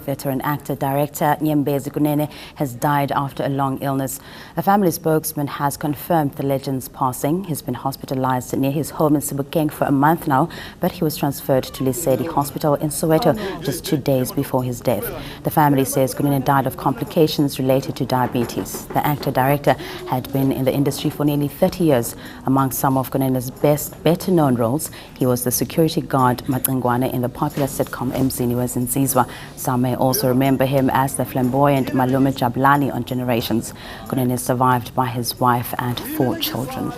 veteran actor director Nyembezi Kunene has died after a long illness. A family spokesman has confirmed the legend's passing. He's been hospitalized near his home in Sebokeng for a month now, but he was transferred to Lesedi Hospital in Soweto just 2 days before his death. The family says Kunene died of complications related to diabetes. The actor-director had been in the industry for nearly 30 years. Among some of Kunene's better-known roles, he was the security guard Macengwane in the popular sitcom Emzini Wezinsizwa. Some may also remember him as the flamboyant Malume Jabulani on Generations. Kunene is survived by his wife and 4 children.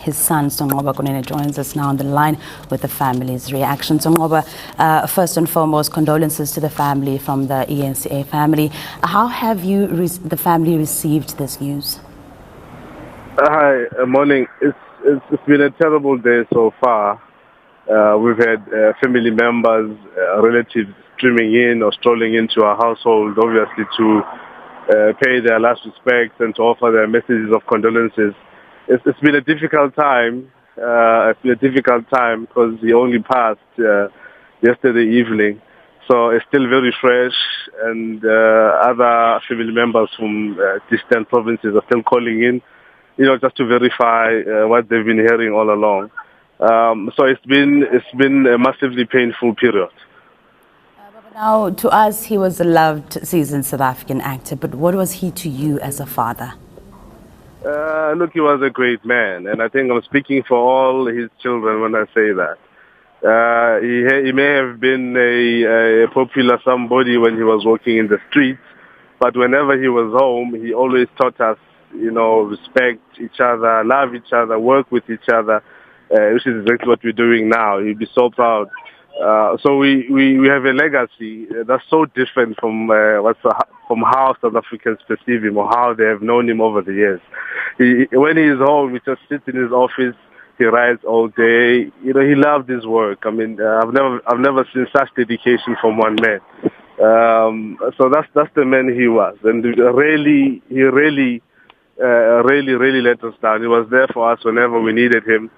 His son, Sonqobo Kunene, joins us now on the line with the family's reaction. Sonqobo, first and foremost, condolences to the family from the eNCA family. How have the family received this news? Hi, morning. It's been a terrible day so far. We've had family members, relatives streaming in or strolling into our household, obviously to pay their last respects and to offer their messages of condolences. It's been a difficult time. Because he only passed yesterday evening. So it's still very fresh, and other family members from distant provinces are still calling in, just to verify what they've been hearing all along. So it's been a massively painful period. Now, to us, he was a loved, seasoned South African actor, but what was he to you as a father? Look, he was a great man, and I think I'm speaking for all his children when I say that. He may have been a popular somebody when he was walking in the streets, but whenever he was home, he always taught us, respect each other, love each other, work with each other, which is exactly what we're doing now. He'd be so proud. So we have a legacy that's so different from how South Africans perceive him or how they have known him over the years. When he is home, he just sits in his office. He writes all day. He loved his work. I mean, I've never seen such dedication from one man. So that's the man he was, and he really let us down. He was there for us whenever we needed him.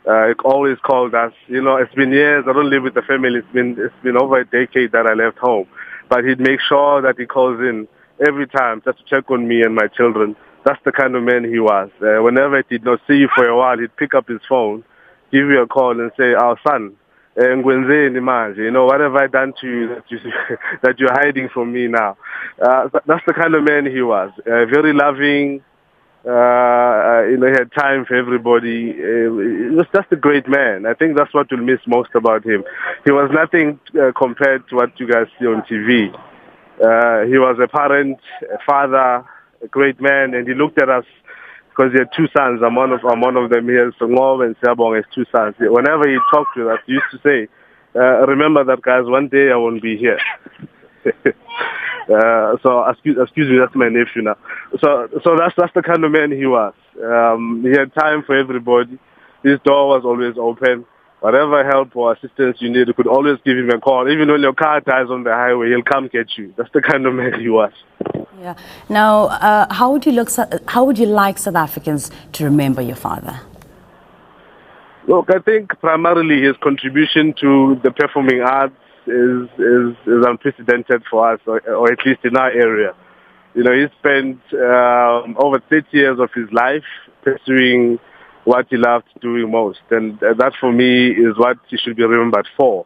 He always called us. It's been years. I don't live with the family. It's been over a decade that I left home, but he'd make sure that he calls in every time just to check on me and my children. That's the kind of man he was. Whenever he did not see you for a while, he'd pick up his phone, give you a call, and say, "Our son, what have I done to you that you're hiding from me now?" That's the kind of man he was. Very loving. He had time for everybody. He was just a great man. I think that's what we'll miss most about him. He was nothing compared to what you guys see on TV. He was a parent, a father, a great man, and he looked at us because he had 2 sons. I'm one of them here. Sonqobo and Siyabonga has 2 sons. Whenever he talked with us, he used to say, "Remember that, guys, one day I won't be here." So excuse me, that's my nephew now. So that's the kind of man he was. He had time for everybody. His door was always open. Whatever help or assistance you need, you could always give him a call. Even when your car dies on the highway, he'll come get you. That's the kind of man he was. Yeah. Now, how would you like South Africans to remember your father? Look, I think primarily his contribution to the performing arts is unprecedented for us, or at least in our area. He spent over 30 years of his life pursuing what he loved doing most, and that for me is what he should be remembered for.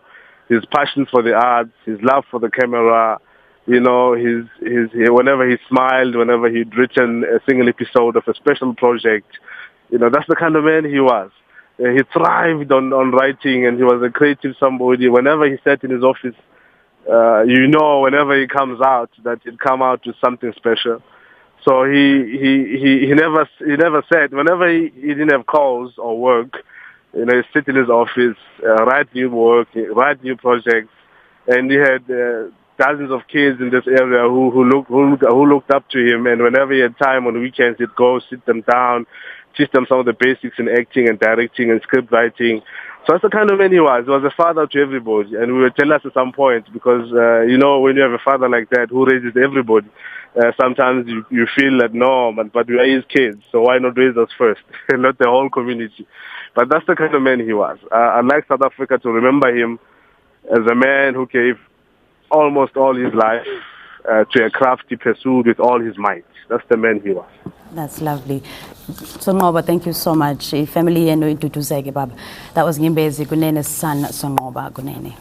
His passion for the arts, his love for the camera, whenever he smiled, whenever he'd written a single episode of a special project, that's the kind of man he was. He thrived on writing, and he was a creative somebody. Whenever he sat in his office, whenever he comes out, that he'd come out with something special. So he never said, whenever he didn't have calls or work, he'd sit in his office, write new work, write new projects, and he had dozens of kids in this area who looked up to him. And whenever he had time on weekends, he'd go sit them down, teach them some of the basics in acting and directing and script writing. So that's the kind of man he was. He was a father to everybody. And we were jealous at some point because, when you have a father like that who raises everybody, sometimes you feel that, no, but we are his kids, so why not raise us first and not the whole community? But that's the kind of man he was. I'd like South Africa to remember him as a man who gave almost all his life to a craft he pursued with all his might. That's the man he was. That's lovely. Sonqobo, thank you so much. Family and Baba. That was Nyembezi Kunene's son, Sonqobo Kunene.